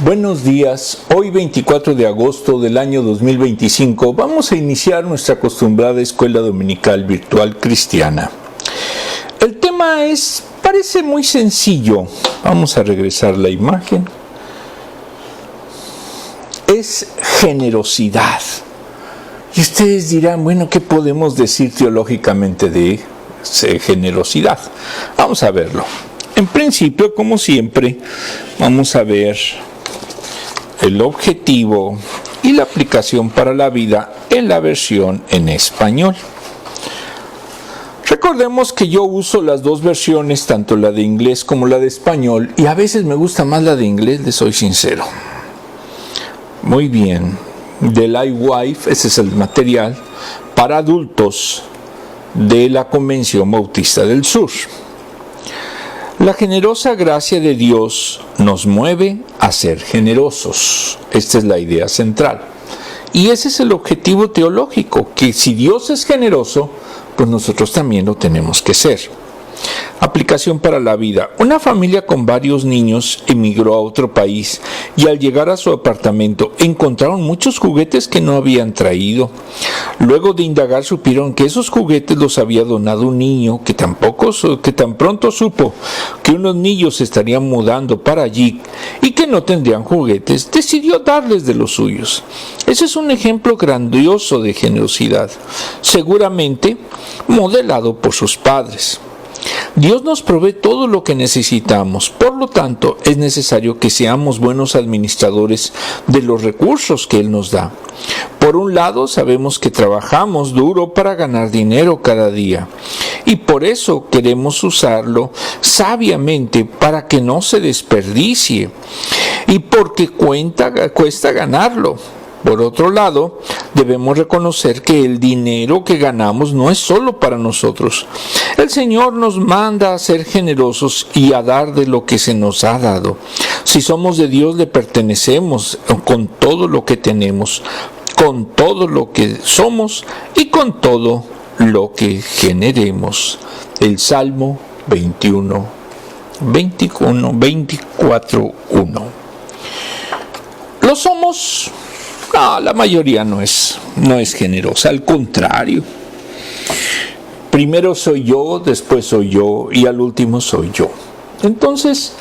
Buenos días, hoy 24 de agosto del año 2025 vamos a iniciar nuestra acostumbrada escuela dominical virtual cristiana. El tema parece muy sencillo, vamos a regresar la imagen, es generosidad. Y ustedes dirán, bueno, ¿qué podemos decir teológicamente de generosidad? Vamos a verlo. En principio, como siempre, vamos a ver el objetivo y la aplicación para la vida en la versión en español. Recordemos que yo uso las dos versiones, tanto la de inglés como la de español, y a veces me gusta más la de inglés, les soy sincero. Muy bien, de Lifeway, ese es el material para adultos de la Convención Bautista del Sur. La generosa gracia de Dios nos mueve a ser generosos. Esta es la idea central. Y ese es el objetivo teológico, que si Dios es generoso, pues nosotros también lo tenemos que ser. Aplicación para la vida. Una familia con varios niños emigró a otro país y al llegar a su apartamento encontraron muchos juguetes que no habían traído. Luego de indagar supieron que esos juguetes los había donado un niño que tan pronto supo que unos niños se estarían mudando para allí y que no tendrían juguetes, decidió darles de los suyos. Ese es un ejemplo grandioso de generosidad, seguramente modelado por sus padres. Dios nos provee todo lo que necesitamos, por lo tanto es necesario que seamos buenos administradores de los recursos que Él nos da. Por un lado, sabemos que trabajamos duro para ganar dinero cada día y por eso queremos usarlo sabiamente para que no se desperdicie y porque cuesta ganarlo. Por otro lado, debemos reconocer que el dinero que ganamos no es solo para nosotros. El Señor nos manda a ser generosos y a dar de lo que se nos ha dado. Si somos de Dios, le pertenecemos con todo lo que tenemos, con todo lo que somos y con todo lo que generemos. El Salmo 24:1. ¿Lo somos? No, la mayoría no es generosa, al contrario. Primero soy yo, después soy yo y al último soy yo. Entonces,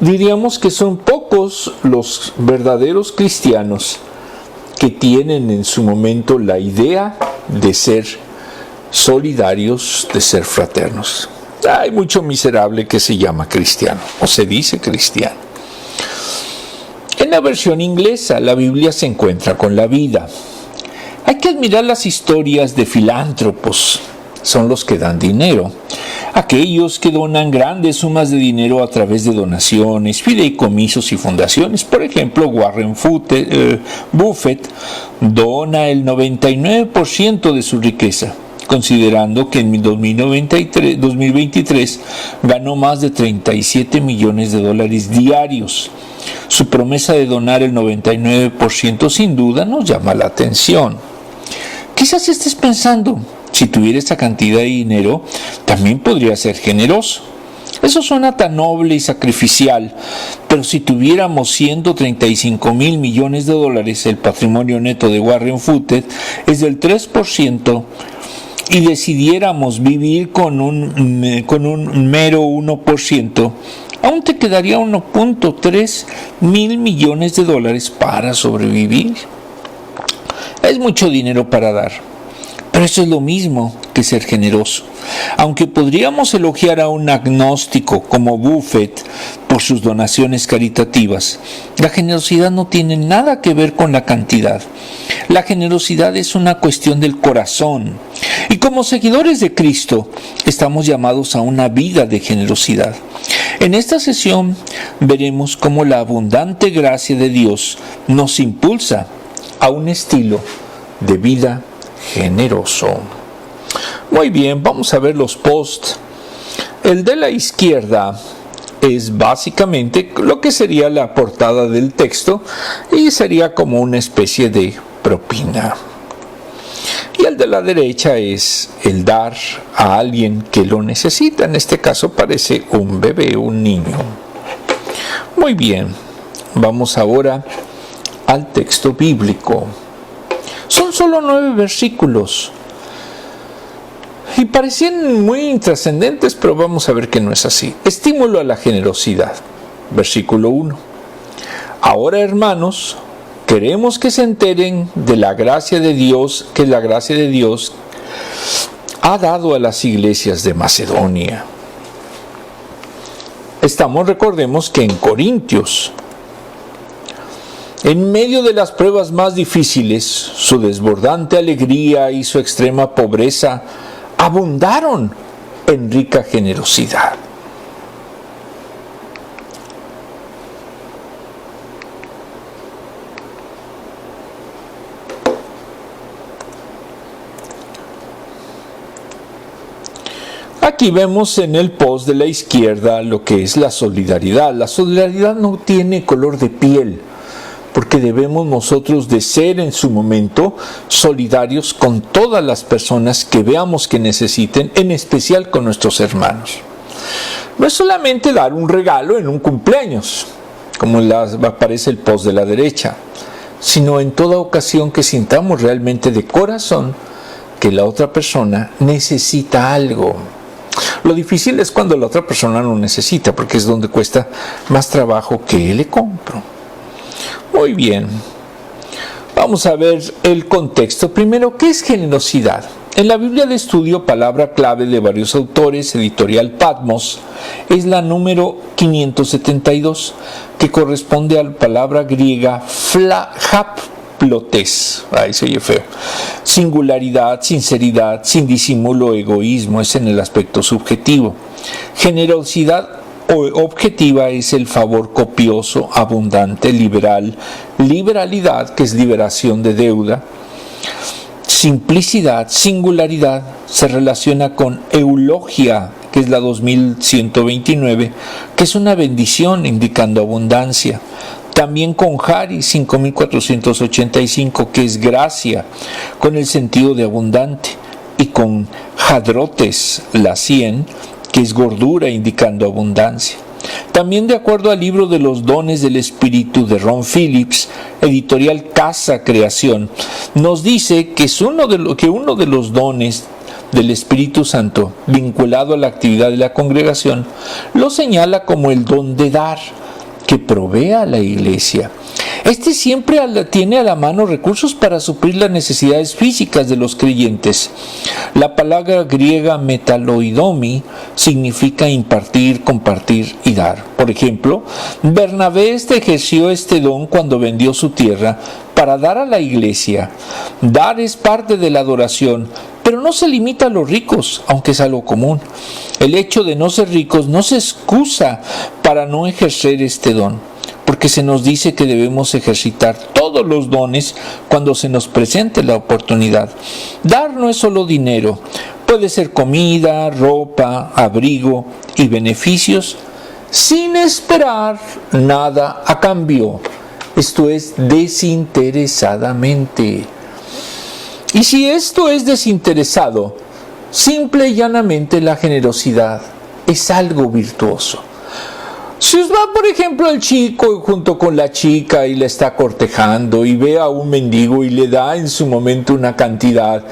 diríamos que son pocos los verdaderos cristianos que tienen en su momento la idea de ser solidarios, de ser fraternos. Hay mucho miserable que se llama cristiano o se dice cristiano. En la versión inglesa, la Biblia se encuentra con la vida. Hay que admirar las historias de filántropos, son los que dan dinero. Aquellos que donan grandes sumas de dinero a través de donaciones, fideicomisos y fundaciones. Por ejemplo, Warren Buffett dona el 99% de su riqueza, considerando que en 2023 ganó más de $37 millones diarios. Su promesa de donar el 99% sin duda nos llama la atención. Quizás estés pensando, si tuviera esta cantidad de dinero, también podría ser generoso. Eso suena tan noble y sacrificial, pero si tuviéramos $135 mil millones, el patrimonio neto de Warren Buffett es del 3%, y decidiéramos vivir con un mero 1%, aún te quedaría $1.3 mil millones para sobrevivir. Es mucho dinero para dar, pero eso es lo mismo que ser generoso. Aunque podríamos elogiar a un agnóstico como Buffett por sus donaciones caritativas, la generosidad no tiene nada que ver con la cantidad. La generosidad es una cuestión del corazón. Y como seguidores de Cristo, estamos llamados a una vida de generosidad. En esta sesión veremos cómo la abundante gracia de Dios nos impulsa a un estilo de vida generoso. Muy bien, vamos a ver los posts. El de la izquierda es básicamente lo que sería la portada del texto y sería como una especie de propina. Y el de la derecha es el dar a alguien que lo necesita. En este caso parece un bebé, un niño. Muy bien. Vamos ahora al texto bíblico. Son solo 9 versículos y parecían muy intrascendentes, pero vamos a ver que no es así. Estímulo a la generosidad. Versículo 1. Ahora, hermanos, queremos que se enteren de la gracia de Dios, que la gracia de Dios ha dado a las iglesias de Macedonia. Recordemos que en Corintios, en medio de las pruebas más difíciles, su desbordante alegría y su extrema pobreza abundaron en rica generosidad. Aquí vemos en el post de la izquierda lo que es la solidaridad. La solidaridad no tiene color de piel, porque debemos nosotros de ser en su momento solidarios con todas las personas que veamos que necesiten, en especial con nuestros hermanos. No es solamente dar un regalo en un cumpleaños, como aparece el post de la derecha, sino en toda ocasión que sintamos realmente de corazón que la otra persona necesita algo. Lo difícil es cuando la otra persona no necesita, porque es donde cuesta más trabajo que le compro. Muy bien, vamos a ver el contexto. Primero, ¿qué es generosidad? En la Biblia de Estudio, palabra clave de varios autores, editorial Patmos, es la número 572, que corresponde a la palabra griega haplotes. Ahí se oye feo. Singularidad, sinceridad, sin disimulo, egoísmo, es en el aspecto subjetivo. Generosidad objetiva es el favor copioso, abundante, liberal. Liberalidad, que es liberación de deuda. Simplicidad, singularidad, se relaciona con eulogia, que es la 2129, que es una bendición indicando abundancia. También con Hari 5485, que es gracia, con el sentido de abundante. Y con Hadrotes, la 100, que es gordura indicando abundancia. También de acuerdo al libro de los dones del Espíritu de Ron Phillips, editorial Casa Creación, nos dice que uno de los dones del Espíritu Santo vinculado a la actividad de la congregación lo señala como el don de dar, que provee a la iglesia. Este siempre tiene a la mano recursos para suplir las necesidades físicas de los creyentes. La palabra griega metaloidomi significa impartir, compartir y dar. Por ejemplo, Bernabé ejerció este don cuando vendió su tierra para dar a la iglesia. Dar es parte de la adoración, pero no se limita a los ricos, aunque es algo común. El hecho de no ser ricos no se excusa para no ejercer este don, porque se nos dice que debemos ejercitar todos los dones cuando se nos presente la oportunidad. Dar no es solo dinero, puede ser comida, ropa, abrigo y beneficios sin esperar nada a cambio. Esto es desinteresadamente. Y si esto es desinteresado, simple y llanamente la generosidad es algo virtuoso. Si va, por ejemplo, el chico junto con la chica y le está cortejando y ve a un mendigo y le da en su momento una cantidad,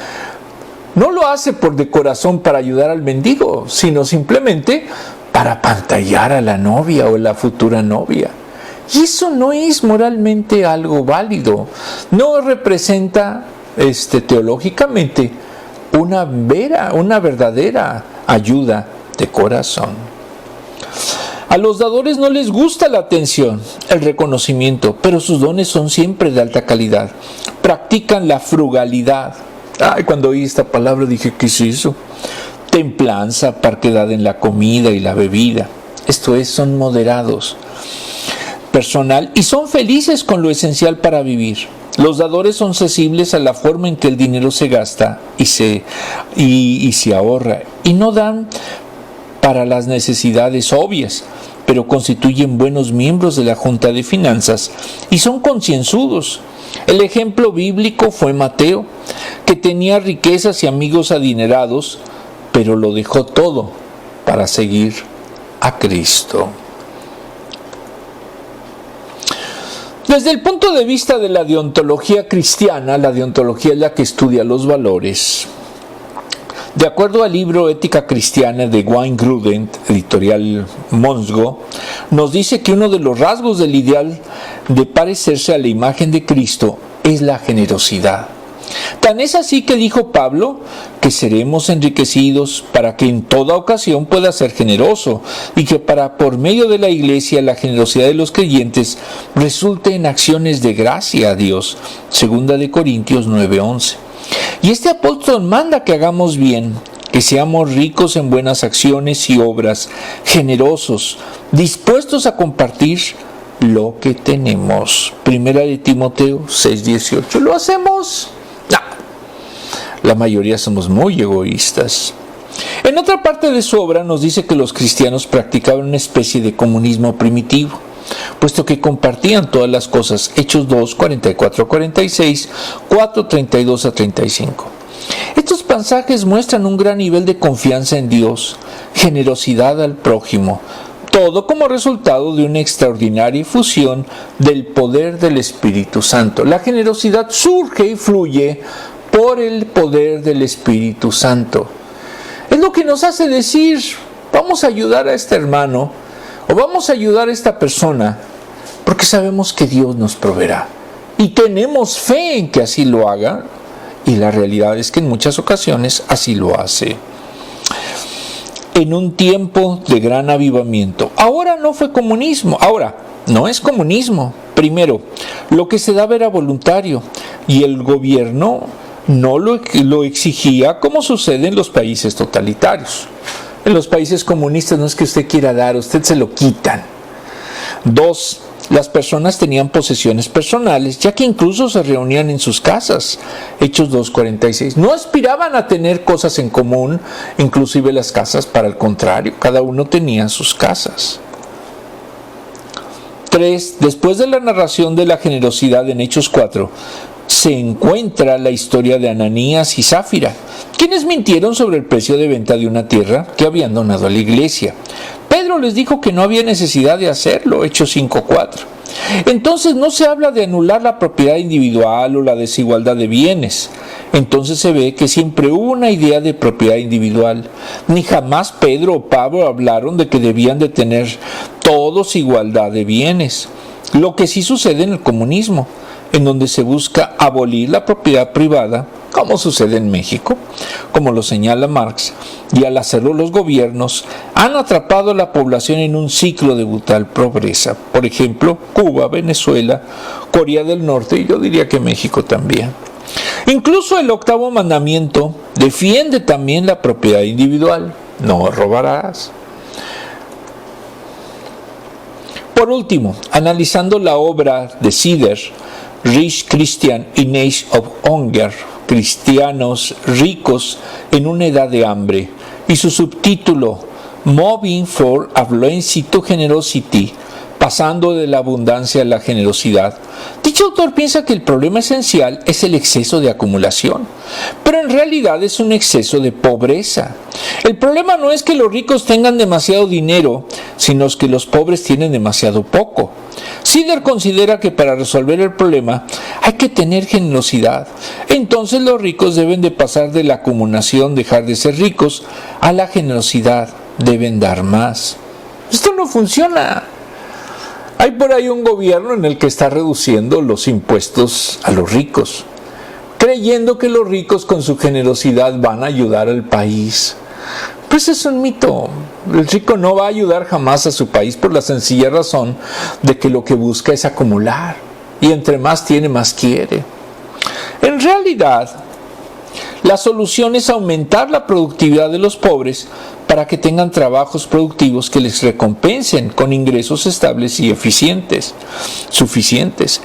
no lo hace de corazón para ayudar al mendigo, sino simplemente para apantallar a la novia o la futura novia. Y eso no es moralmente algo válido. No representa teológicamente una verdadera ayuda de corazón. A los dadores no les gusta la atención, el reconocimiento, pero sus dones son siempre de alta calidad. Practican la frugalidad. Cuando oí esta palabra dije, ¿qué es eso? Templanza, parquedad en la comida y la bebida. Esto es, son moderados. Personal y son felices con lo esencial para vivir. Los dadores son sensibles a la forma en que el dinero se gasta y se ahorra, y no dan para las necesidades obvias, pero constituyen buenos miembros de la Junta de Finanzas y son concienzudos. El ejemplo bíblico fue Mateo, que tenía riquezas y amigos adinerados, pero lo dejó todo para seguir a Cristo. Desde el punto de vista de la deontología cristiana, la deontología es la que estudia los valores. De acuerdo al libro Ética Cristiana de Wayne Grudem, editorial Monsgo, nos dice que uno de los rasgos del ideal de parecerse a la imagen de Cristo es la generosidad. Tan es así que dijo Pablo que seremos enriquecidos para que en toda ocasión pueda ser generoso y que por medio de la iglesia la generosidad de los creyentes resulte en acciones de gracia a Dios. Segunda de Corintios 9:11. Y este apóstol manda que hagamos bien, que seamos ricos en buenas acciones y obras, generosos, dispuestos a compartir lo que tenemos. Primera de Timoteo 6:18. ¿Lo hacemos? No. La mayoría somos muy egoístas. En otra parte de su obra nos dice que los cristianos practicaban una especie de comunismo primitivo, puesto que compartían todas las cosas. Hechos 2, 44-46, 4, 32-35. Estos pasajes muestran un gran nivel de confianza en Dios, generosidad al prójimo, todo como resultado de una extraordinaria efusión del poder del Espíritu Santo. La generosidad surge y fluye por el poder del Espíritu Santo. Es lo que nos hace decir, vamos a ayudar a este hermano o vamos a ayudar a esta persona porque sabemos que Dios nos proveerá. Y tenemos fe en que así lo haga, y la realidad es que en muchas ocasiones así lo hace. En un tiempo de gran avivamiento. Ahora no fue comunismo, ahora no es comunismo. Primero, lo que se daba era voluntario y el gobierno no lo exigía, como sucede en los países totalitarios. En los países comunistas no es que usted quiera dar, usted se lo quitan. 2. Las personas tenían posesiones personales, ya que incluso se reunían en sus casas. Hechos 2:46. No aspiraban a tener cosas en común, inclusive las casas, para el contrario, cada uno tenía sus casas. 3. Después de la narración de la generosidad en Hechos 4, se encuentra la historia de Ananías y Zafira, quienes mintieron sobre el precio de venta de una tierra que habían donado a la iglesia. Pedro les dijo que no había necesidad de hacerlo, Hechos 5:4. Entonces no se habla de anular la propiedad individual o la desigualdad de bienes. Entonces se ve que siempre hubo una idea de propiedad individual. Ni jamás Pedro o Pablo hablaron de que debían de tener todos igualdad de bienes. Lo que sí sucede en el comunismo, en donde se busca abolir la propiedad privada, como sucede en México, como lo señala Marx, y al hacerlo los gobiernos han atrapado a la población en un ciclo de brutal pobreza. Por ejemplo, Cuba, Venezuela, Corea del Norte y yo diría que México también. Incluso el 8º mandamiento defiende también la propiedad individual: no robarás. Por último, analizando la obra de Sider, Rich Christian in Age of Hunger, cristianos ricos en una edad de hambre, y su subtítulo Moving from Affluency to Generosity, pasando de la abundancia a la generosidad. Dicho autor piensa que el problema esencial es el exceso de acumulación, pero en realidad es un exceso de pobreza. El problema no es que los ricos tengan demasiado dinero, sino que los pobres tienen demasiado poco. Sider considera que para resolver el problema hay que tener generosidad. Entonces los ricos deben de pasar de la acumulación, dejar de ser ricos, a la generosidad, deben dar más. Esto no funciona. Hay por ahí un gobierno en el que está reduciendo los impuestos a los ricos, creyendo que los ricos con su generosidad van a ayudar al país. Pues es un mito. El rico no va a ayudar jamás a su país por la sencilla razón de que lo que busca es acumular. Y entre más tiene, más quiere. En realidad, la solución es aumentar la productividad de los pobres para que tengan trabajos productivos que les recompensen con ingresos estables y suficientes.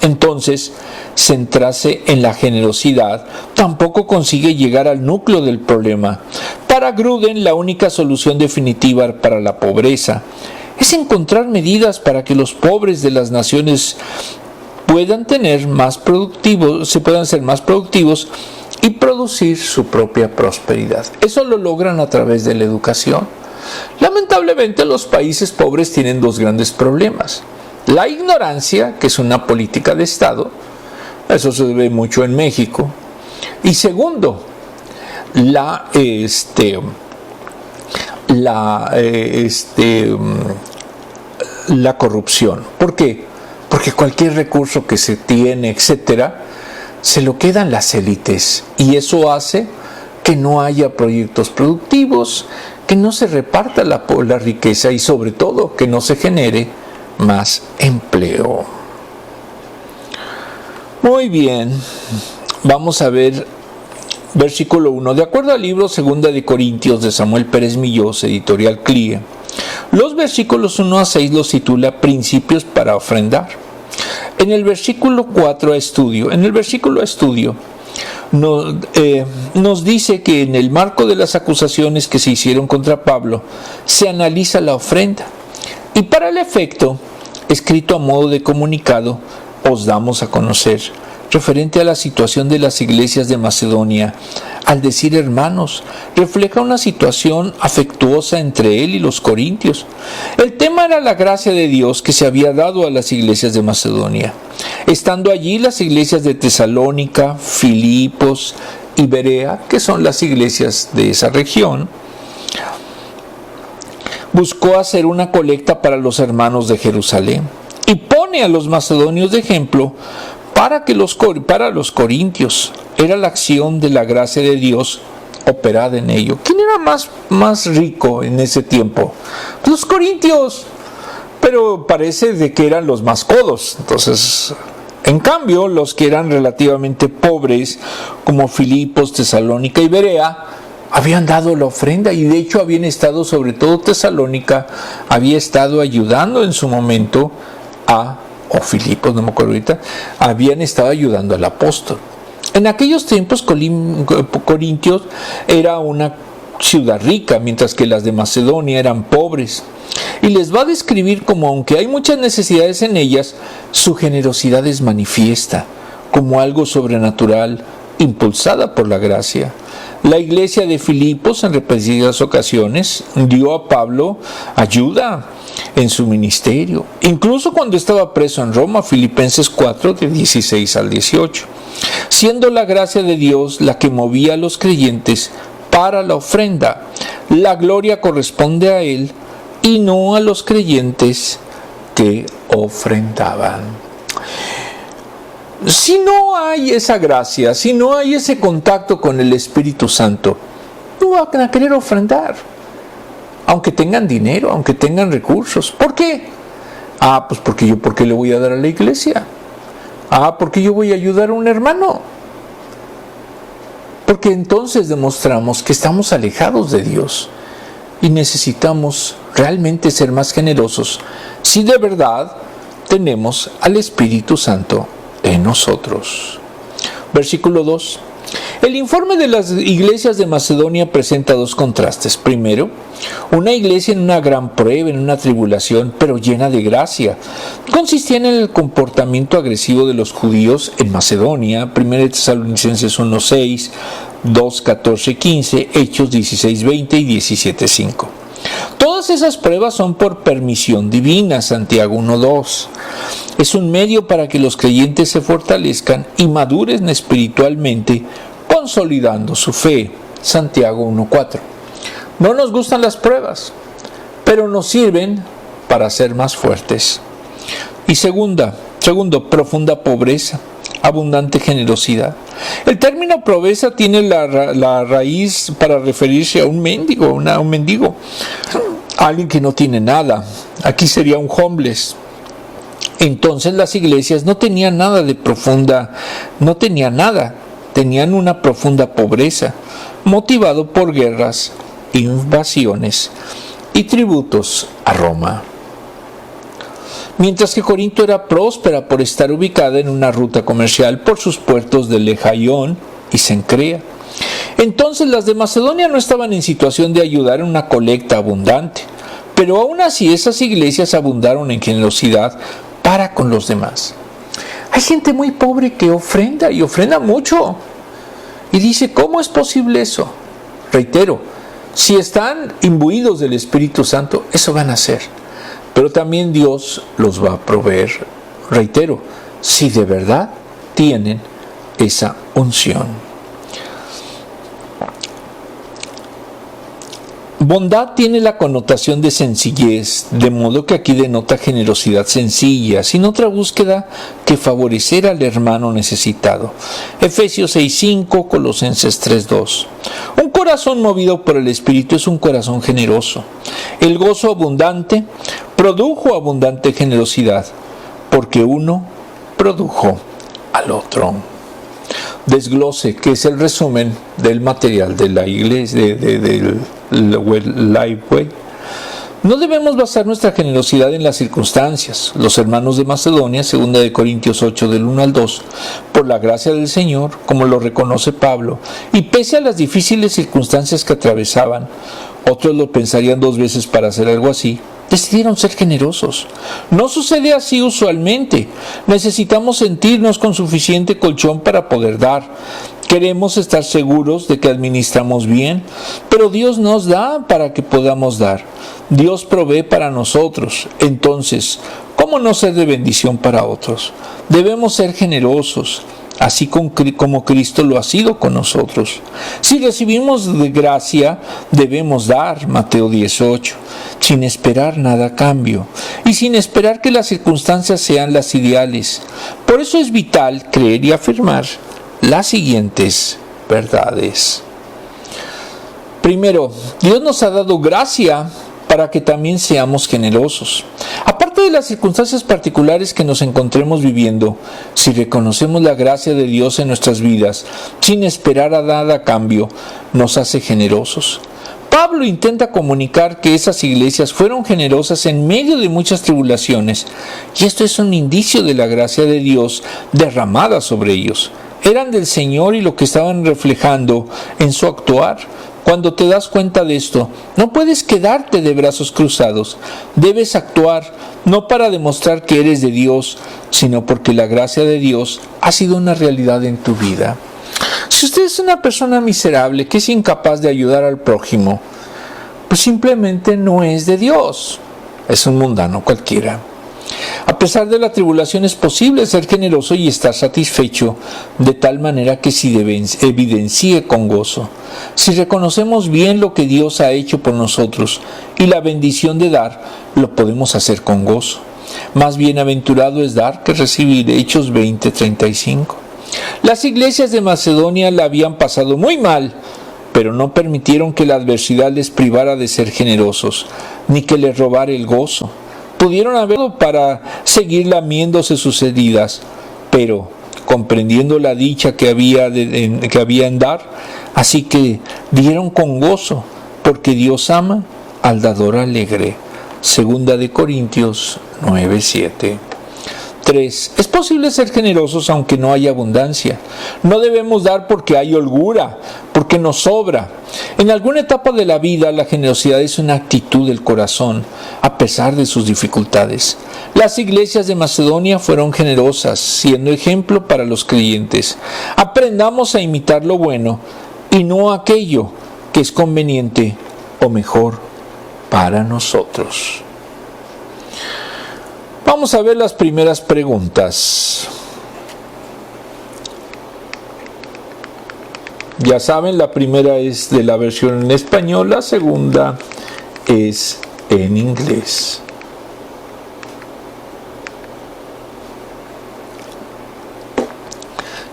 Entonces, centrarse en la generosidad tampoco consigue llegar al núcleo del problema. Para Grudem, la única solución definitiva para la pobreza es encontrar medidas para que los pobres de las naciones puedan ser más productivos y producir su propia prosperidad. Eso lo logran a través de la educación. Lamentablemente los países pobres tienen dos grandes problemas: La ignorancia, que es una política de Estado, eso se ve mucho en México. Y segundo, la corrupción. ¿Por qué? Porque cualquier recurso que se tiene, etcétera, se lo quedan las élites, y eso hace que no haya proyectos productivos, que no se reparta la riqueza y sobre todo que no se genere más empleo. Muy bien, vamos a ver versículo 1. De acuerdo al libro 2 de Corintios de Samuel Pérez Millós, editorial CLIE, los versículos 1 a 6 los titula Principios para ofrendar. En el versículo 4 en el versículo a estudio, nos dice que en el marco de las acusaciones que se hicieron contra Pablo, se analiza la ofrenda. Y para el efecto, escrito a modo de comunicado, os damos a conocer, referente a la situación de las iglesias de Macedonia. Al decir hermanos, refleja una situación afectuosa entre él y los corintios. El tema era la gracia de Dios que se había dado a las iglesias de Macedonia. Estando allí las iglesias de Tesalónica, Filipos y Berea, que son las iglesias de esa región, buscó hacer una colecta para los hermanos de Jerusalén y pone a los macedonios de ejemplo para los corintios. Era la acción de la gracia de Dios operada en ello. ¿Quién era más rico en ese tiempo? Los corintios, pero parece de que eran los más codos. Entonces, en cambio, los que eran relativamente pobres, como Filipos, Tesalónica y Berea, habían dado la ofrenda, y de hecho habían estado, sobre todo Tesalónica, había estado ayudando en su momento o Filipos, no me acuerdo ahorita, habían estado ayudando al apóstol. En aquellos tiempos Corintios era una ciudad rica, mientras que las de Macedonia eran pobres. Y les va a describir como, aunque hay muchas necesidades en ellas, su generosidad es manifiesta, como algo sobrenatural, impulsada por la gracia. La iglesia de Filipos en repetidas ocasiones dio a Pablo ayuda en su ministerio, incluso cuando estaba preso en Roma, Filipenses 4, de 16 al 18, siendo la gracia de Dios la que movía a los creyentes para la ofrenda. La gloria corresponde a Él y no a los creyentes que ofrendaban. Si no hay esa gracia, si no hay ese contacto con el Espíritu Santo, no van a querer ofrendar, aunque tengan dinero, aunque tengan recursos. ¿Por qué? Pues porque ¿por qué le voy a dar a la iglesia? Porque yo voy a ayudar a un hermano. Porque entonces demostramos que estamos alejados de Dios y necesitamos realmente ser más generosos si de verdad tenemos al Espíritu Santo en nosotros. Versículo 2. El informe de las iglesias de Macedonia presenta dos contrastes. Primero, una iglesia en una gran prueba, en una tribulación, pero llena de gracia. Consistían en el comportamiento agresivo de los judíos en Macedonia, 1 Tesalonicenses 1:6, 2:14, 15, Hechos 16:20 y 17:5. Todas esas pruebas son por permisión divina, Santiago 1:2. Es un medio para que los creyentes se fortalezcan y maduren espiritualmente, consolidando su fe, Santiago 1:4. No nos gustan las pruebas, pero nos sirven para ser más fuertes. Y segundo, profunda pobreza, abundante generosidad. El término pobreza tiene la raíz para referirse a un mendigo, alguien que no tiene nada. Aquí sería un homeless. Entonces las iglesias no tenían nada de profunda, tenían una profunda pobreza, motivado por guerras, invasiones y tributos a Roma. Mientras que Corinto era próspera por estar ubicada en una ruta comercial por sus puertos de Lejaión y Cencrea. Entonces las de Macedonia no estaban en situación de ayudar en una colecta abundante, pero aún así esas iglesias abundaron en generosidad para con los demás. Hay gente muy pobre que ofrenda y ofrenda mucho. Y dice, ¿cómo es posible eso? Reitero, si están imbuidos del Espíritu Santo, eso van a hacer. pero también Dios los va a proveer, reitero, si de verdad tienen esa unción. Bondad tiene la connotación de sencillez, de modo que aquí denota generosidad sencilla, sin otra búsqueda que favorecer al hermano necesitado. Efesios 6:5, Colosenses 3:2. Un corazón movido por el Espíritu es un corazón generoso. El gozo abundante produjo abundante generosidad, porque uno produjo al otro. Desglose, que es el resumen del material de la iglesia, del Lifeway. No debemos basar nuestra generosidad en las circunstancias. Los hermanos de Macedonia, 2 Corintios 8, del 1 al 2, por la gracia del Señor, como lo reconoce Pablo, y pese a las difíciles circunstancias que atravesaban, otros lo pensarían 2 veces para hacer algo así, decidieron ser generosos. No sucede así usualmente. Necesitamos sentirnos con suficiente colchón para poder dar. Queremos estar seguros de que administramos bien, pero Dios nos da para que podamos dar. Dios provee para nosotros. Entonces, ¿cómo no ser de bendición para otros? Debemos ser generosos, así como Cristo lo ha sido con nosotros. Si recibimos de gracia, debemos dar, Mateo 18, sin esperar nada a cambio y sin esperar que las circunstancias sean las ideales. Por eso es vital creer y afirmar las siguientes verdades. Primero, Dios nos ha dado gracia para que también seamos generosos. Aparte de las circunstancias particulares que nos encontremos viviendo, si reconocemos la gracia de Dios en nuestras vidas, sin esperar a nada a cambio, nos hace generosos. Pablo intenta comunicar que esas iglesias fueron generosas en medio de muchas tribulaciones, y esto es un indicio de la gracia de Dios derramada sobre ellos. Eran del Señor y lo que estaban reflejando en su actuar. Cuando te das cuenta de esto, no puedes quedarte de brazos cruzados. Debes actuar, no para demostrar que eres de Dios, sino porque la gracia de Dios ha sido una realidad en tu vida. Si usted es una persona miserable que es incapaz de ayudar al prójimo, pues simplemente no es de Dios. Es un mundano cualquiera. A pesar de la tribulación es posible ser generoso y estar satisfecho de tal manera que se evidencie con gozo. Si reconocemos bien lo que Dios ha hecho por nosotros y la bendición de dar, lo podemos hacer con gozo. Más bienaventurado es dar que recibir. Hechos 20:35. Las iglesias de Macedonia la habían pasado muy mal, pero no permitieron que la adversidad les privara de ser generosos, ni que les robara el gozo. Pudieron haberlo para seguir lamiéndose sus heridas, pero comprendiendo la dicha que había en dar, así que dieron con gozo, porque Dios ama al dador alegre. 2 Corintios 9:7. 3. Es posible ser generosos aunque no haya abundancia. No debemos dar porque hay holgura, porque nos sobra. En alguna etapa de la vida, la generosidad es una actitud del corazón, a pesar de sus dificultades. Las iglesias de Macedonia fueron generosas, siendo ejemplo para los creyentes. Aprendamos a imitar lo bueno y no aquello que es conveniente o mejor para nosotros. Vamos a ver las primeras preguntas. Ya saben, la primera es de la versión en español, la segunda es en inglés.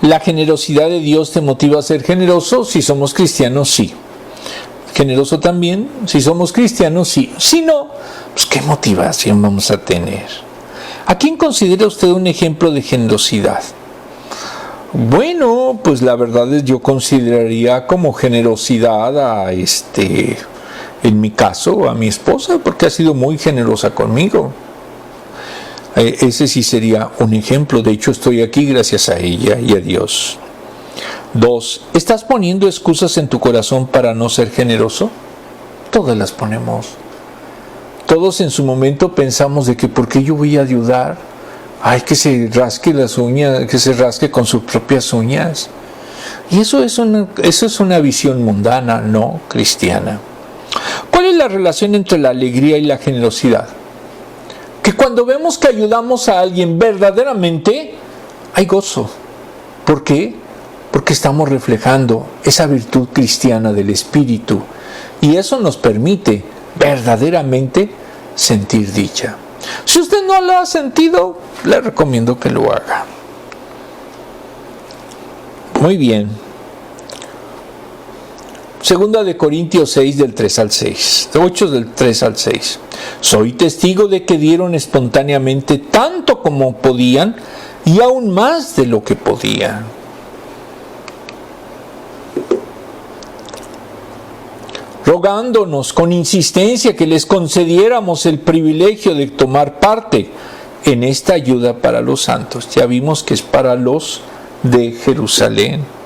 ¿La generosidad de Dios te motiva a ser generoso? Si somos cristianos, sí. ¿Generoso también? Si somos cristianos, sí. Si no, pues ¿qué motivación vamos a tener? ¿A quién considera usted un ejemplo de generosidad? Bueno, pues la verdad es yo consideraría como generosidad en mi caso, a mi esposa, porque ha sido muy generosa conmigo. Ese sí sería un ejemplo. De hecho, estoy aquí gracias a ella y a Dios. 2. ¿Estás poniendo excusas en tu corazón para no ser generoso? Todas las ponemos. Todos en su momento pensamos de que ¿por qué yo voy a ayudar? Ay, que se rasque las uñas, que se rasque con sus propias uñas. Y eso es una visión mundana, no cristiana. ¿Cuál es la relación entre la alegría y la generosidad? que cuando vemos que ayudamos a alguien verdaderamente, hay gozo. ¿Por qué? Porque estamos reflejando esa virtud cristiana del Espíritu y eso nos permite verdaderamente sentir dicha. Si usted no lo ha sentido, le recomiendo que lo haga. Muy bien. Segunda de Corintios 6 del 3 al 6. 8 del 3 al 6. Soy testigo de que dieron espontáneamente tanto como podían y aún más de lo que podían. Rogándonos con insistencia que les concediéramos el privilegio de tomar parte en esta ayuda para los santos. Ya vimos que es para los de Jerusalén.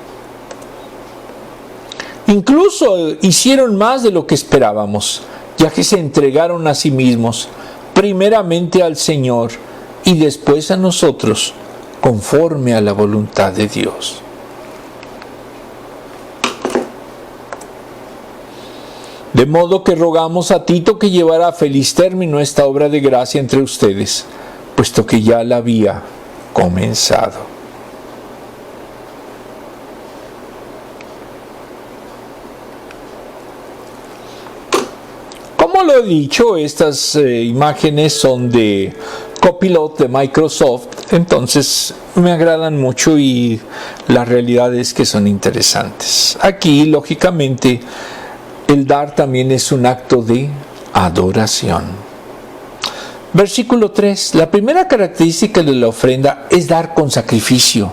Incluso hicieron más de lo que esperábamos, ya que se entregaron a sí mismos, primeramente al Señor y después a nosotros, conforme a la voluntad de Dios. De modo que rogamos a Tito que llevara a feliz término esta obra de gracia entre ustedes, puesto que ya la había comenzado. Como lo he dicho, estas imágenes son de Copilot de Microsoft, entonces me agradan mucho y la realidad es que son interesantes. Aquí, lógicamente, el dar también es un acto de adoración. Versículo 3. La primera característica de la ofrenda es dar con sacrificio.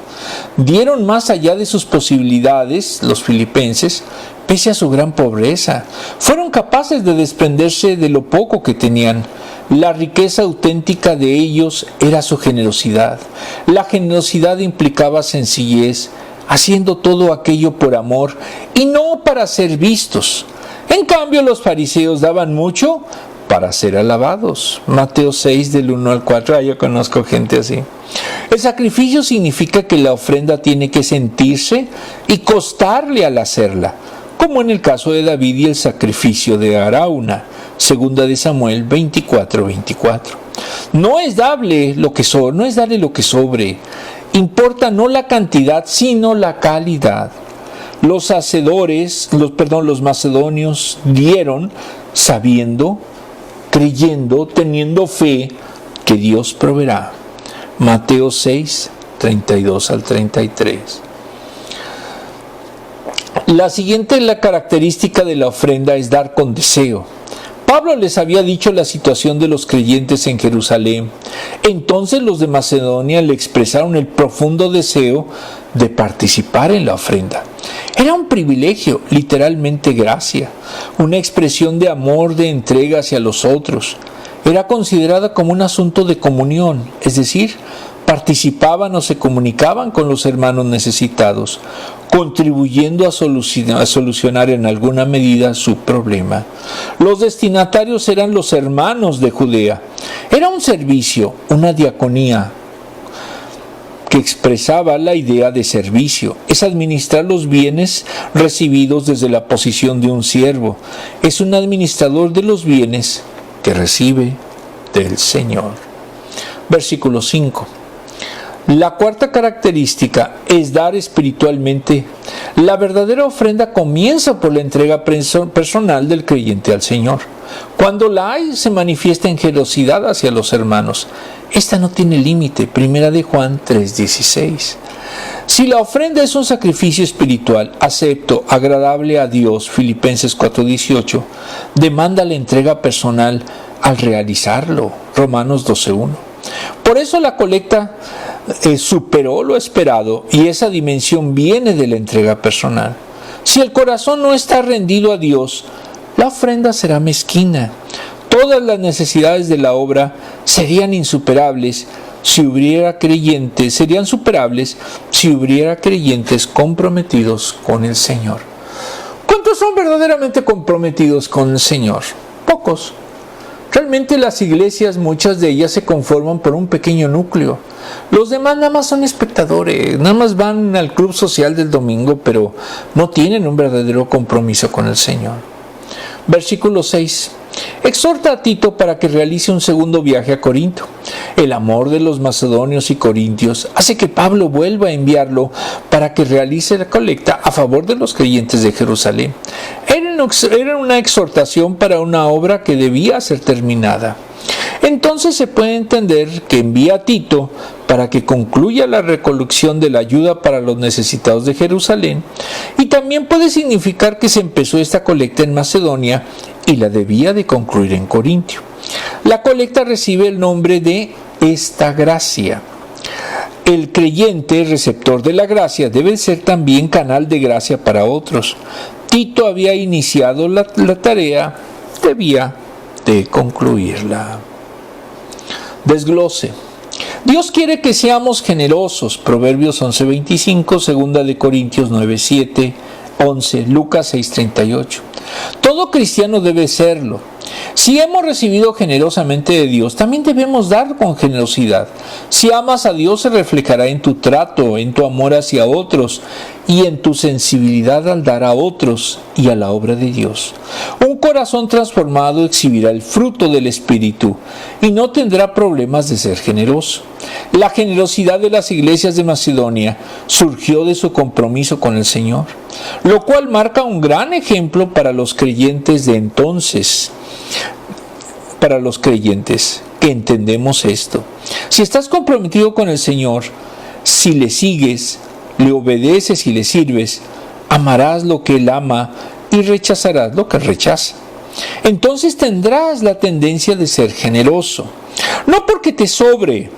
Dieron más allá de sus posibilidades, los filipenses, pese a su gran pobreza. Fueron capaces de desprenderse de lo poco que tenían. La riqueza auténtica de ellos era su generosidad. La generosidad implicaba sencillez, haciendo todo aquello por amor y no para ser vistos. En cambio, los fariseos daban mucho para ser alabados. Mateo 6, del 1 al 4. Yo conozco gente así. El sacrificio significa que la ofrenda tiene que sentirse y costarle al hacerla, como en el caso de David y el sacrificio de Arauna. Segunda de Samuel 24:24. No es darle lo que sobre. Importa no la cantidad, sino la calidad. Los macedonios dieron sabiendo, creyendo, teniendo fe que Dios proveerá. Mateo 6, 32 al 33. La siguiente característica de la ofrenda es dar con deseo. Pablo les había dicho la situación de los creyentes en Jerusalén. Entonces los de Macedonia le expresaron el profundo deseo de participar en la ofrenda. Era un privilegio, literalmente gracia, una expresión de amor, de entrega hacia los otros. Era considerada como un asunto de comunión, es decir, participaban o se comunicaban con los hermanos necesitados, contribuyendo a solucionar en alguna medida su problema. Los destinatarios eran los hermanos de Judea. Era un servicio, una diaconía, que expresaba la idea de servicio. Es administrar los bienes recibidos desde la posición de un siervo. Es un administrador de los bienes que recibe del Señor. Versículo 5. La cuarta característica es dar espiritualmente. La verdadera ofrenda comienza por la entrega personal del creyente al Señor. Cuando la hay, se manifiesta en generosidad hacia los hermanos. Esta no tiene límite. Primera de Juan 3:16. Si la ofrenda es un sacrificio espiritual, acepto, agradable a Dios, Filipenses 4:18, demanda la entrega personal al realizarlo, Romanos 12:1. Por eso la colecta superó lo esperado y esa dimensión viene de la entrega personal. Si el corazón no está rendido a Dios, la ofrenda será mezquina. Todas las necesidades de la obra serían superables si hubiera creyentes comprometidos con el Señor. ¿Cuántos son verdaderamente comprometidos con el Señor? Pocos. Realmente las iglesias, muchas de ellas se conforman por un pequeño núcleo. Los demás nada más son espectadores, nada más van al club social del domingo, pero no tienen un verdadero compromiso con el Señor. Versículo 6. Exhorta a Tito para que realice un segundo viaje a Corinto. El amor de los macedonios y corintios hace que Pablo vuelva a enviarlo para que realice la colecta a favor de los creyentes de Jerusalén. Era una exhortación para una obra que debía ser terminada. Entonces se puede entender que envía a Tito para que concluya la recolección de la ayuda para los necesitados de Jerusalén, y también puede significar que se empezó esta colecta en Macedonia y la debía de concluir en Corintio. La colecta recibe el nombre de esta gracia. El creyente receptor de la gracia debe ser también canal de gracia para otros. Tito había iniciado la tarea, debía de concluirla. Desglose. Dios quiere que seamos generosos. Proverbios 11:25, 2 de Corintios 9:7, 11, Lucas 6:38. Todo cristiano debe serlo. Si hemos recibido generosamente de Dios, también debemos dar con generosidad. Si amas a Dios, se reflejará en tu trato, en tu amor hacia otros y en tu sensibilidad al dar a otros y a la obra de Dios. Un corazón transformado exhibirá el fruto del Espíritu y no tendrá problemas de ser generoso. La generosidad de las iglesias de Macedonia surgió de su compromiso con el Señor, lo cual marca un gran ejemplo para los creyentes de entonces. Para los creyentes que entendemos esto. Si estás comprometido con el Señor, si le sigues, le obedeces y le sirves, amarás lo que Él ama y rechazarás lo que rechaza. Entonces tendrás la tendencia de ser generoso, no porque te sobre,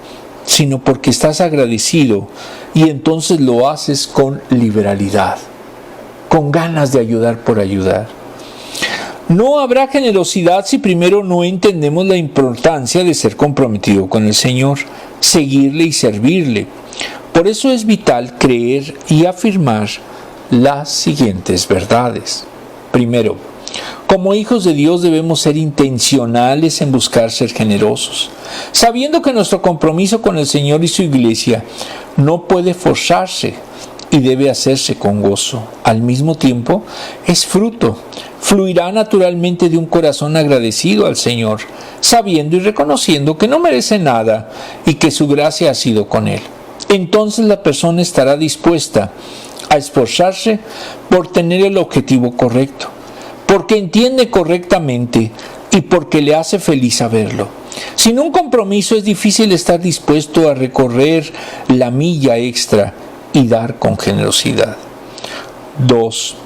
sino porque estás agradecido, y entonces lo haces con liberalidad, con ganas de ayudar por ayudar. No habrá generosidad si primero no entendemos la importancia de ser comprometido con el Señor, seguirle y servirle. Por eso es vital creer y afirmar las siguientes verdades. Primero, como hijos de Dios debemos ser intencionales en buscar ser generosos, sabiendo que nuestro compromiso con el Señor y su iglesia no puede forzarse y debe hacerse con gozo. Al mismo tiempo, es fruto. Fluirá naturalmente de un corazón agradecido al Señor, sabiendo y reconociendo que no merece nada y que su gracia ha sido con Él. Entonces la persona estará dispuesta a esforzarse por tener el objetivo correcto, porque entiende correctamente y porque le hace feliz saberlo. Sin un compromiso es difícil estar dispuesto a recorrer la milla extra y dar con generosidad. 2.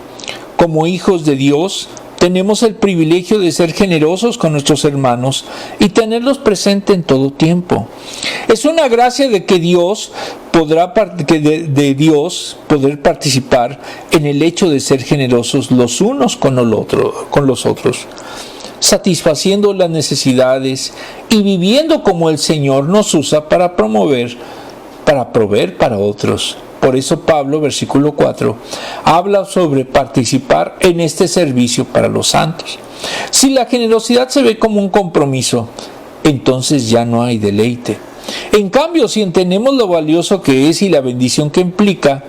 Como hijos de Dios, tenemos el privilegio de ser generosos con nuestros hermanos y tenerlos presentes en todo tiempo. Es una gracia de que Dios de Dios poder participar en el hecho de ser generosos los unos con los otros, satisfaciendo las necesidades y viviendo como el Señor nos usa para proveer para otros. Por eso Pablo, versículo 4, habla sobre participar en este servicio para los santos. Si la generosidad se ve como un compromiso, entonces ya no hay deleite. En cambio, si entendemos lo valioso que es y la bendición que implica,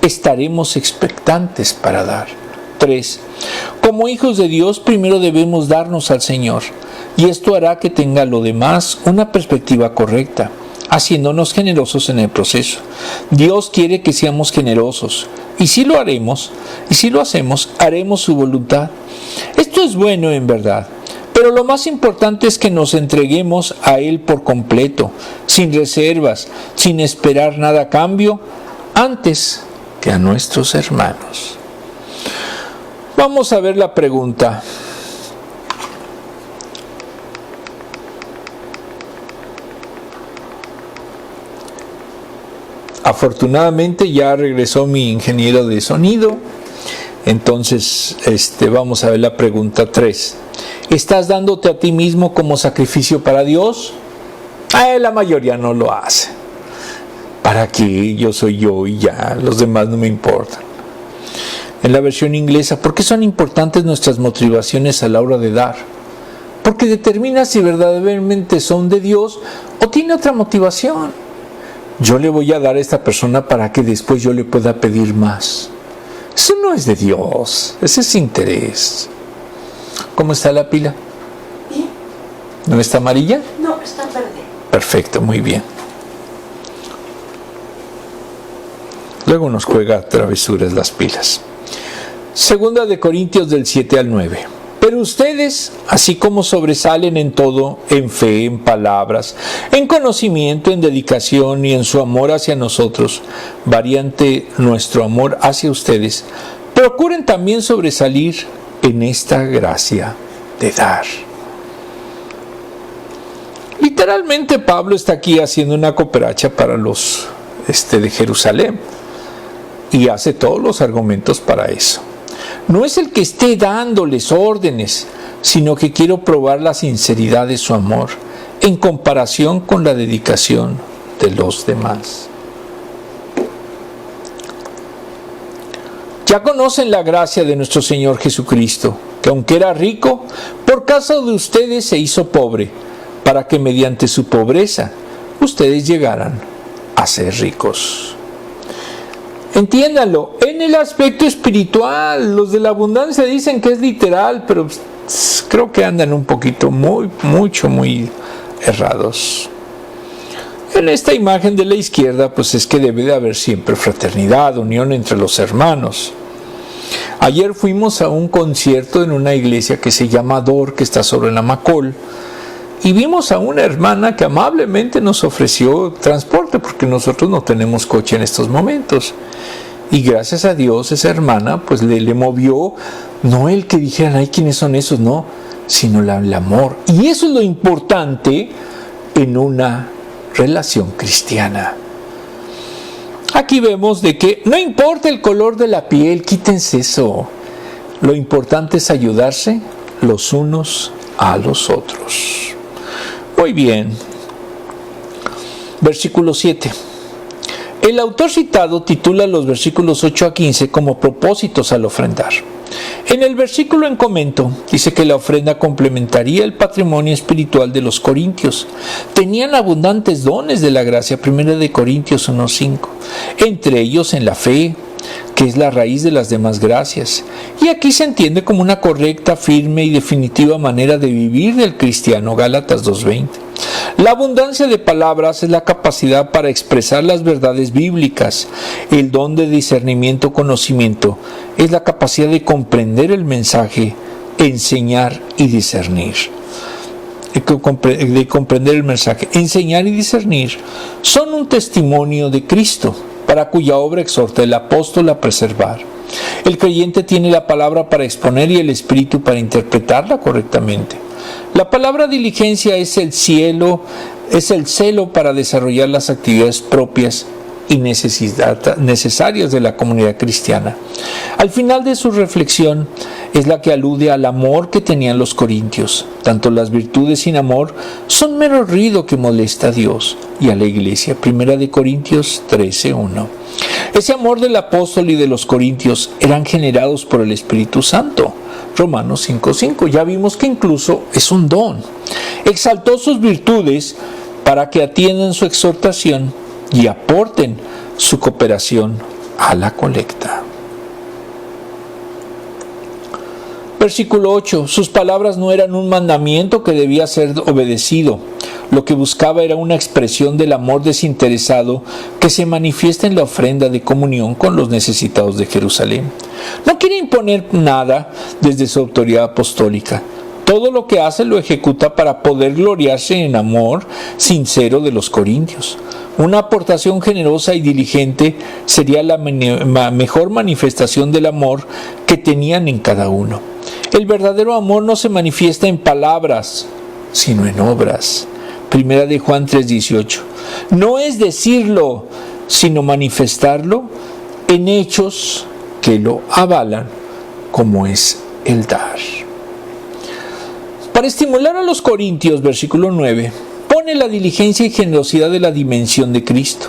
estaremos expectantes para dar. 3. Como hijos de Dios, primero debemos darnos al Señor, y esto hará que tenga lo demás una perspectiva correcta, haciéndonos generosos en el proceso. Dios quiere que seamos generosos, y si lo hacemos, haremos su voluntad. Esto es bueno en verdad, pero lo más importante es que nos entreguemos a Él por completo, sin reservas, sin esperar nada a cambio, antes que a nuestros hermanos. Vamos a ver la pregunta. Afortunadamente ya regresó mi ingeniero de sonido. Entonces vamos a ver la pregunta 3. ¿Estás dándote a ti mismo como sacrificio para Dios? La mayoría no lo hace. ¿Para qué? Yo soy yo y ya, los demás no me importan. En la versión inglesa, ¿por qué son importantes nuestras motivaciones a la hora de dar? Porque determina si verdaderamente son de Dios o tiene otra motivación. Yo le voy a dar a esta persona para que después yo le pueda pedir más. Eso no es de Dios, ese es interés. ¿Cómo está la pila? Bien. ¿No está amarilla? No, está verde. Perfecto, muy bien. Luego nos juega travesuras las pilas. Segunda de Corintios del 7 al 9. Pero ustedes, así como sobresalen en todo, en fe, en palabras, en conocimiento, en dedicación y en su amor hacia nosotros, variante nuestro amor hacia ustedes, procuren también sobresalir en esta gracia de dar. Literalmente Pablo está aquí haciendo una cooperacha para los de Jerusalén y hace todos los argumentos para eso. No es el que esté dándoles órdenes, sino que quiero probar la sinceridad de su amor en comparación con la dedicación de los demás. Ya conocen la gracia de nuestro Señor Jesucristo, que aunque era rico, por causa de ustedes se hizo pobre, para que mediante su pobreza ustedes llegaran a ser ricos. Entiéndanlo, en el aspecto espiritual, los de la abundancia dicen que es literal, pero creo que andan un poquito muy errados. En esta imagen de la izquierda, pues es que debe de haber siempre fraternidad, unión entre los hermanos. Ayer fuimos a un concierto en una iglesia que se llama Dor, que está sobre la Macol, y vimos a una hermana que amablemente nos ofreció transporte, porque nosotros no tenemos coche en estos momentos. Y gracias a Dios esa hermana pues le movió, no el que dijeran, ay, ¿quiénes son esos? No, sino el amor. Y eso es lo importante en una relación cristiana. Aquí vemos de que no importa el color de la piel, quítense eso. Lo importante es ayudarse los unos a los otros. Muy bien. Versículo 7. El autor citado titula los versículos 8 a 15 como propósitos al ofrendar. En el versículo en comento dice que la ofrenda complementaría el patrimonio espiritual de los corintios. Tenían abundantes dones de la gracia, 1 de Corintios 1:5, entre ellos en la fe, que es la raíz de las demás gracias. Y aquí se entiende como una correcta, firme y definitiva manera de vivir del cristiano, Gálatas 2:20. La abundancia de palabras es la capacidad para expresar las verdades bíblicas. El don de discernimiento, conocimiento, es la capacidad de comprender el mensaje, enseñar y discernir. De comprender el mensaje, enseñar y discernir son un testimonio de Cristo, para cuya obra exhorta el apóstol a preservar. El creyente tiene la palabra para exponer y el espíritu para interpretarla correctamente. La palabra diligencia es el celo para desarrollar las actividades propias y necesarias de la comunidad cristiana. Al final de su reflexión es la que alude al amor que tenían los corintios. Tanto las virtudes sin amor son mero ruido que molesta a Dios y a la iglesia. 1 de Corintios 13:1. Ese amor del apóstol y de los corintios eran generados por el Espíritu Santo. Romanos 5:5. Ya vimos que incluso es un don. Exaltó sus virtudes para que atiendan su exhortación y aporten su cooperación a la colecta. Versículo 8. Sus palabras no eran un mandamiento que debía ser obedecido. Lo que buscaba era una expresión del amor desinteresado que se manifiesta en la ofrenda de comunión con los necesitados de Jerusalén. No quiere imponer nada desde su autoridad apostólica. Todo lo que hace lo ejecuta para poder gloriarse en amor sincero de los corintios. Una aportación generosa y diligente sería la mejor manifestación del amor que tenían en cada uno. El verdadero amor no se manifiesta en palabras, sino en obras. 1 de Juan 3:18. No es decirlo, sino manifestarlo en hechos que lo avalan, como es el dar. Para estimular a los corintios, versículo 9, pone la diligencia y generosidad de la dimensión de Cristo.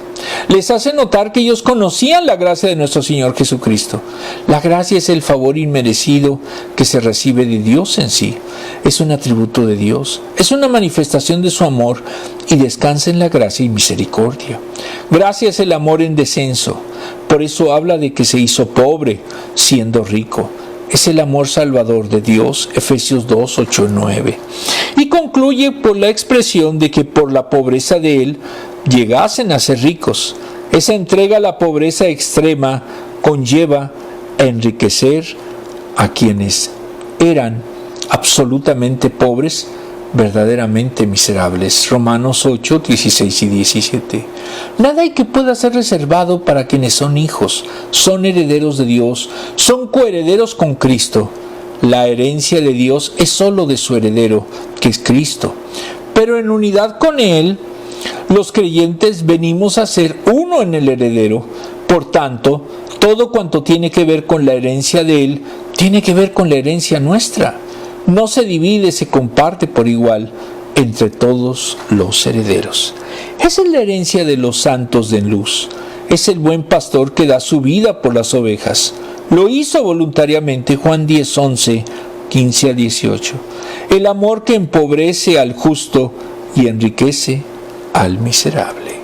Les hace notar que ellos conocían la gracia de nuestro Señor Jesucristo. La gracia es el favor inmerecido que se recibe de Dios en sí. Es un atributo de Dios. Es una manifestación de su amor y descansa en la gracia y misericordia. Gracia es el amor en descenso. Por eso habla de que se hizo pobre siendo rico. es el amor salvador de Dios, Efesios 2, 8 y 9. Y concluye por la expresión de que por la pobreza de Él llegasen a ser ricos. Esa entrega a la pobreza extrema conlleva a enriquecer a quienes eran absolutamente pobres, verdaderamente miserables. Romanos 8, 16 y 17. Nada hay que pueda ser reservado para quienes son hijos, son herederos de Dios, son coherederos con Cristo. La herencia de Dios es sólo de su heredero, que es Cristo. Pero en unidad con Él, los creyentes venimos a ser uno en el heredero. Por tanto, todo cuanto tiene que ver con la herencia de Él, tiene que ver con la herencia nuestra. No se divide, se comparte por igual entre todos los herederos. Esa es la herencia de los santos de luz. Es el buen pastor que da su vida por las ovejas. Lo hizo voluntariamente, Juan 10, 11, 15 a 18. El amor que empobrece al justo y enriquece al miserable.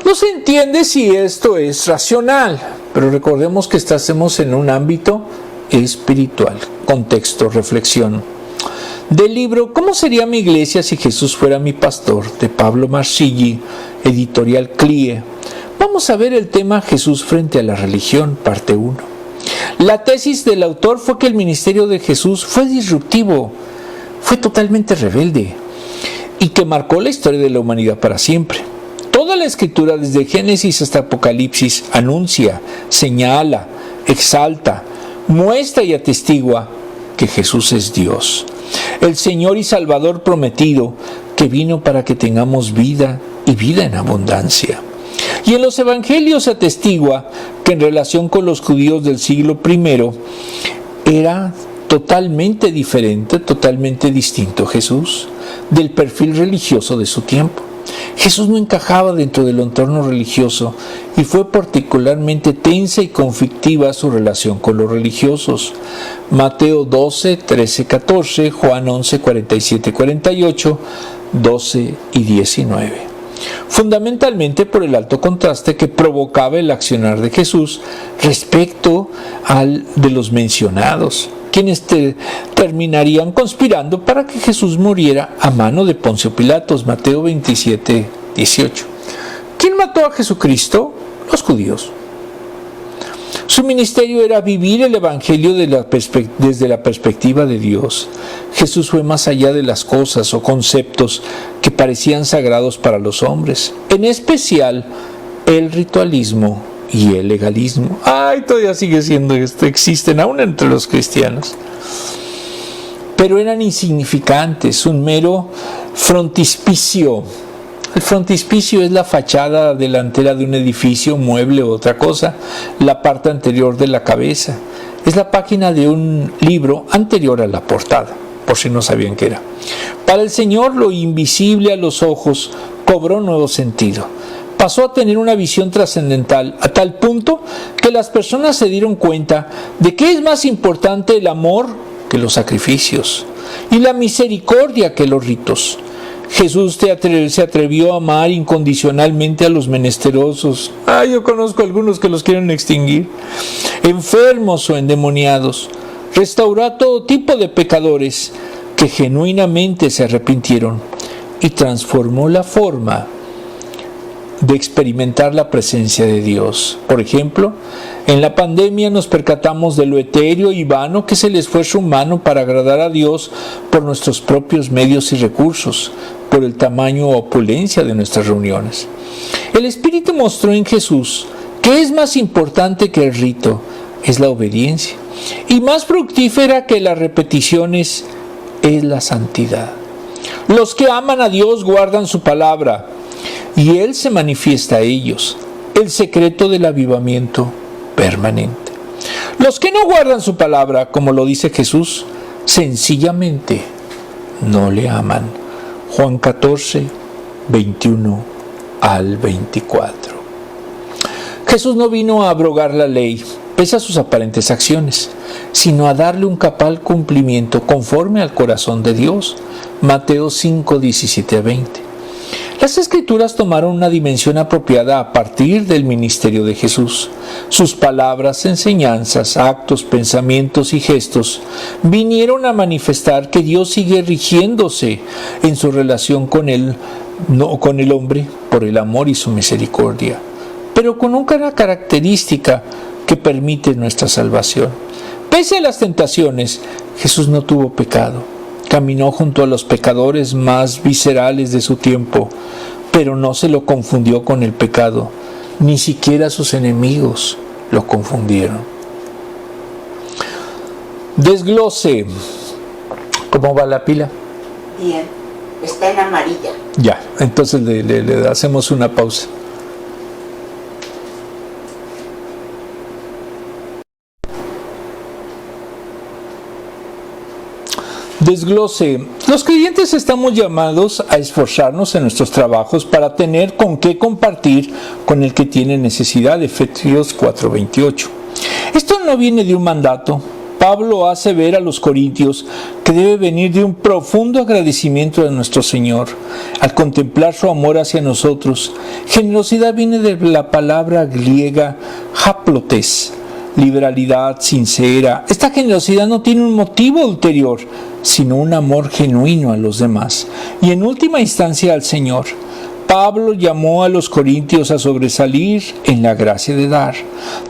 No se entiende si esto es racional, pero recordemos que estamos en un ámbito espiritual. Contexto, reflexión. Del libro ¿Cómo sería mi iglesia si Jesús fuera mi pastor?, de Pablo Marsigli, editorial CLIE. Vamos a ver el tema Jesús frente a la religión, parte 1. La tesis del autor fue que el ministerio de Jesús fue disruptivo, fue totalmente rebelde y que marcó la historia de la humanidad para siempre. Toda la escritura, desde Génesis hasta Apocalipsis, anuncia, señala, exalta, muestra y atestigua que Jesús es Dios, el Señor y Salvador prometido, que vino para que tengamos vida y vida en abundancia. Y en los evangelios se atestigua que en relación con los judíos del siglo I era totalmente diferente, totalmente distinto Jesús del perfil religioso de su tiempo. Jesús no encajaba dentro del entorno religioso y fue particularmente tensa y conflictiva su relación con los religiosos. Mateo 12, 13, 14, Juan 11, 47, 48, 12 y 19. Fundamentalmente por el alto contraste que provocaba el accionar de Jesús respecto al de los mencionados, quienes terminarían conspirando para que Jesús muriera a mano de Poncio Pilatos, Mateo 27, 18. ¿Quién mató a Jesucristo? Los judíos. Su ministerio era vivir el evangelio desde la perspectiva de Dios. Jesús fue más allá de las cosas o conceptos que parecían sagrados para los hombres, en especial el ritualismo y el legalismo. Todavía sigue siendo esto, existen aún entre los cristianos. Pero eran insignificantes, un mero frontispicio. El frontispicio es la fachada delantera de un edificio, mueble o otra cosa, la parte anterior de la cabeza. Es la página de un libro anterior a la portada, por si no sabían qué era. Para el Señor, lo invisible a los ojos cobró nuevo sentido. Pasó a tener una visión trascendental a tal punto que las personas se dieron cuenta de que es más importante el amor que los sacrificios y la misericordia que los ritos. Jesús se atrevió a amar incondicionalmente a los menesterosos. Yo conozco algunos que los quieren extinguir. Enfermos o endemoniados. Restauró a todo tipo de pecadores que genuinamente se arrepintieron y transformó la forma de experimentar la presencia de Dios. Por ejemplo, en la pandemia nos percatamos de lo etéreo y vano que es el esfuerzo humano para agradar a Dios por nuestros propios medios y recursos, por el tamaño o opulencia de nuestras reuniones. El Espíritu mostró en Jesús que es más importante que el rito, es la obediencia, y más fructífera que las repeticiones es la santidad. Los que aman a Dios guardan su palabra, y Él se manifiesta a ellos, el secreto del avivamiento permanente. Los que no guardan su palabra, como lo dice Jesús, sencillamente no le aman. Juan 14, 21 al 24. Jesús no vino a abrogar la ley, pese a sus aparentes acciones, sino a darle un cabal cumplimiento conforme al corazón de Dios. Mateo 5, 17 a 20. Las Escrituras tomaron una dimensión apropiada a partir del ministerio de Jesús. Sus palabras, enseñanzas, actos, pensamientos y gestos vinieron a manifestar que Dios sigue rigiéndose en su relación con el hombre por el amor y su misericordia, pero con una característica que permite nuestra salvación. Pese a las tentaciones, Jesús no tuvo pecado. Caminó junto a los pecadores más viscerales de su tiempo, pero no se lo confundió con el pecado. Ni siquiera sus enemigos lo confundieron. Desglose. ¿Cómo va la pila? Bien, está en amarilla. Ya, entonces le hacemos una pausa. Desglose. Los creyentes estamos llamados a esforzarnos en nuestros trabajos para tener con qué compartir con el que tiene necesidad. Efesios 4:28. Esto no viene de un mandato. Pablo hace ver a los corintios que debe venir de un profundo agradecimiento a nuestro Señor al contemplar su amor hacia nosotros. Generosidad viene de la palabra griega haplotes, liberalidad sincera. Esta generosidad no tiene un motivo ulterior, sino un amor genuino a los demás y en última instancia al Señor. Pablo llamó a los corintios a sobresalir en la gracia de dar.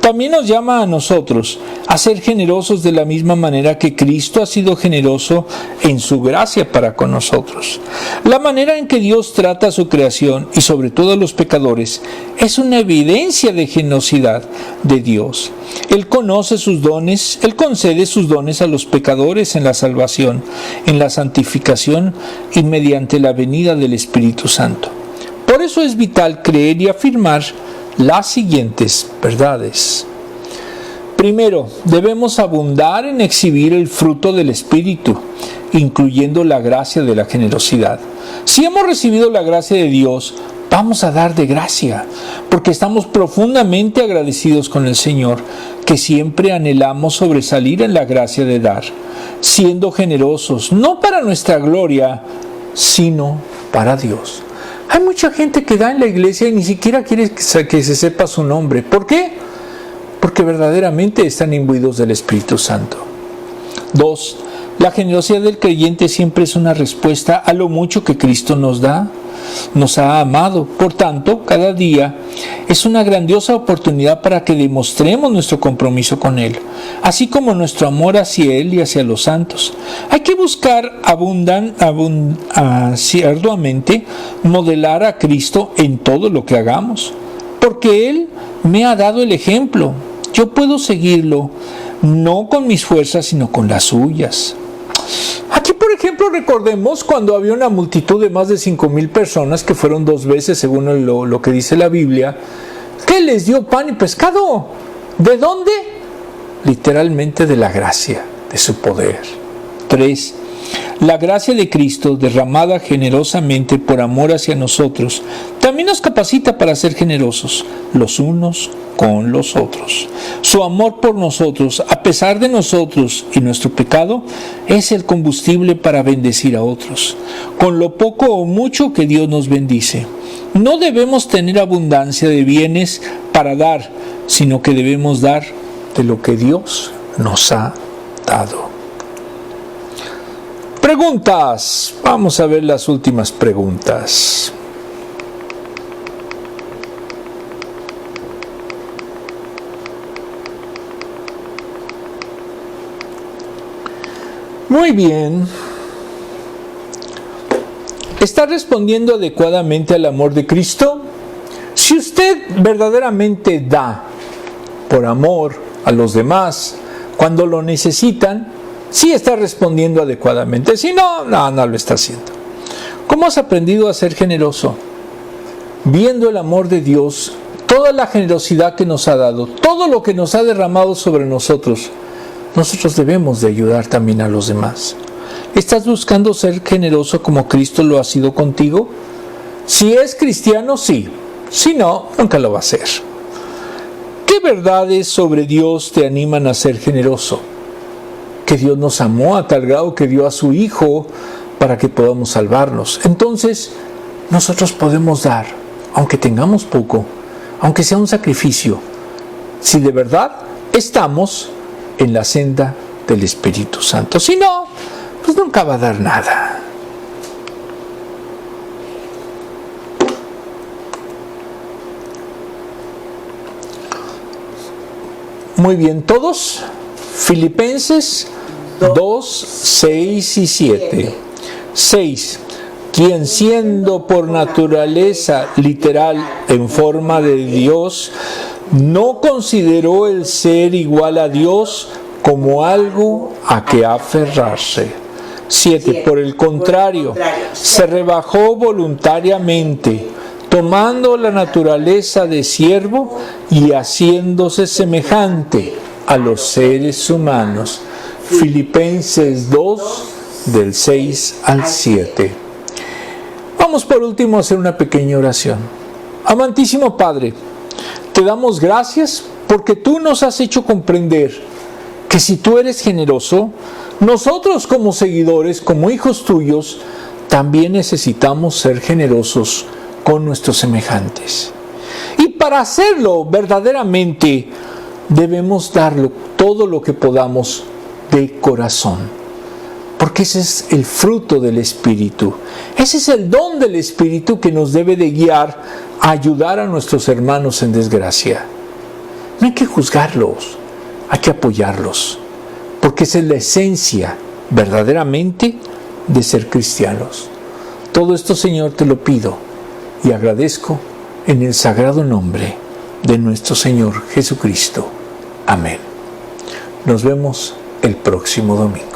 También nos llama a nosotros a ser generosos de la misma manera que Cristo ha sido generoso en su gracia para con nosotros. La manera en que Dios trata a su creación y sobre todo a los pecadores es una evidencia de generosidad de Dios. Él conoce sus dones, Él concede sus dones a los pecadores en la salvación, en la santificación y mediante la venida del Espíritu Santo. Por eso es vital creer y afirmar las siguientes verdades. Primero, debemos abundar en exhibir el fruto del Espíritu, incluyendo la gracia de la generosidad. Si hemos recibido la gracia de Dios, vamos a dar de gracia, porque estamos profundamente agradecidos con el Señor, que siempre anhelamos sobresalir en la gracia de dar, siendo generosos, no para nuestra gloria, sino para Dios. Hay mucha gente que da en la iglesia y ni siquiera quiere que se sepa su nombre. ¿Por qué? Porque verdaderamente están imbuidos del Espíritu Santo. 2. La generosidad del creyente siempre es una respuesta a lo mucho que Cristo nos da, nos ha amado. Por tanto, cada día es una grandiosa oportunidad para que demostremos nuestro compromiso con Él, así como nuestro amor hacia Él y hacia los santos. Hay que buscar arduamente modelar a Cristo en todo lo que hagamos, porque Él me ha dado el ejemplo. Yo puedo seguirlo, no con mis fuerzas, sino con las suyas. Aquí, por ejemplo, recordemos cuando había una multitud de más de 5,000 personas, que fueron 2 veces según lo que dice la Biblia, que les dio pan y pescado. ¿De dónde? Literalmente de la gracia, de su poder. 3. La gracia de Cristo, derramada generosamente por amor hacia nosotros, también nos capacita para ser generosos los unos con los otros. Su amor por nosotros, a pesar de nosotros y nuestro pecado, es el combustible para bendecir a otros, con lo poco o mucho que Dios nos bendice. No debemos tener abundancia de bienes para dar, sino que debemos dar de lo que Dios nos ha dado. Preguntas. Vamos a ver las últimas preguntas. Muy bien. ¿Está respondiendo adecuadamente al amor de Cristo? Si usted verdaderamente da por amor a los demás cuando lo necesitan, sí está respondiendo adecuadamente. Si no, no lo está haciendo. ¿Cómo has aprendido a ser generoso? Viendo el amor de Dios, toda la generosidad que nos ha dado, todo lo que nos ha derramado sobre nosotros, nosotros debemos de ayudar también a los demás. ¿Estás buscando ser generoso como Cristo lo ha sido contigo? Si es cristiano, sí. Si no, nunca lo va a hacer. ¿Qué verdades sobre Dios te animan a ser generoso? Que Dios nos amó a tal grado que dio a su Hijo para que podamos salvarnos. Entonces, nosotros podemos dar, aunque tengamos poco, aunque sea un sacrificio, si de verdad estamos en la senda del Espíritu Santo. Si no, pues nunca va a dar nada. Muy bien, todos. Filipenses 2, 6 y 7. 6. Quien siendo por naturaleza literal en forma de Dios, no consideró el ser igual a Dios como algo a que aferrarse. 7. Por el contrario, se rebajó voluntariamente, tomando la naturaleza de siervo y haciéndose semejante a los seres humanos. Filipenses 2, del 6 al 7. Vamos por último a hacer una pequeña oración. Amantísimo Padre, te damos gracias porque tú nos has hecho comprender que si tú eres generoso, nosotros como seguidores, como hijos tuyos, también necesitamos ser generosos con nuestros semejantes. Y para hacerlo verdaderamente debemos darlo todo lo que podamos de corazón, porque ese es el fruto del Espíritu, ese es el don del Espíritu que nos debe de guiar a ayudar a nuestros hermanos en desgracia. No hay que juzgarlos, hay que apoyarlos, porque esa es la esencia verdaderamente de ser cristianos. Todo esto, Señor, te lo pido y agradezco en el sagrado nombre de nuestro Señor Jesucristo. Amén. Nos vemos el próximo domingo.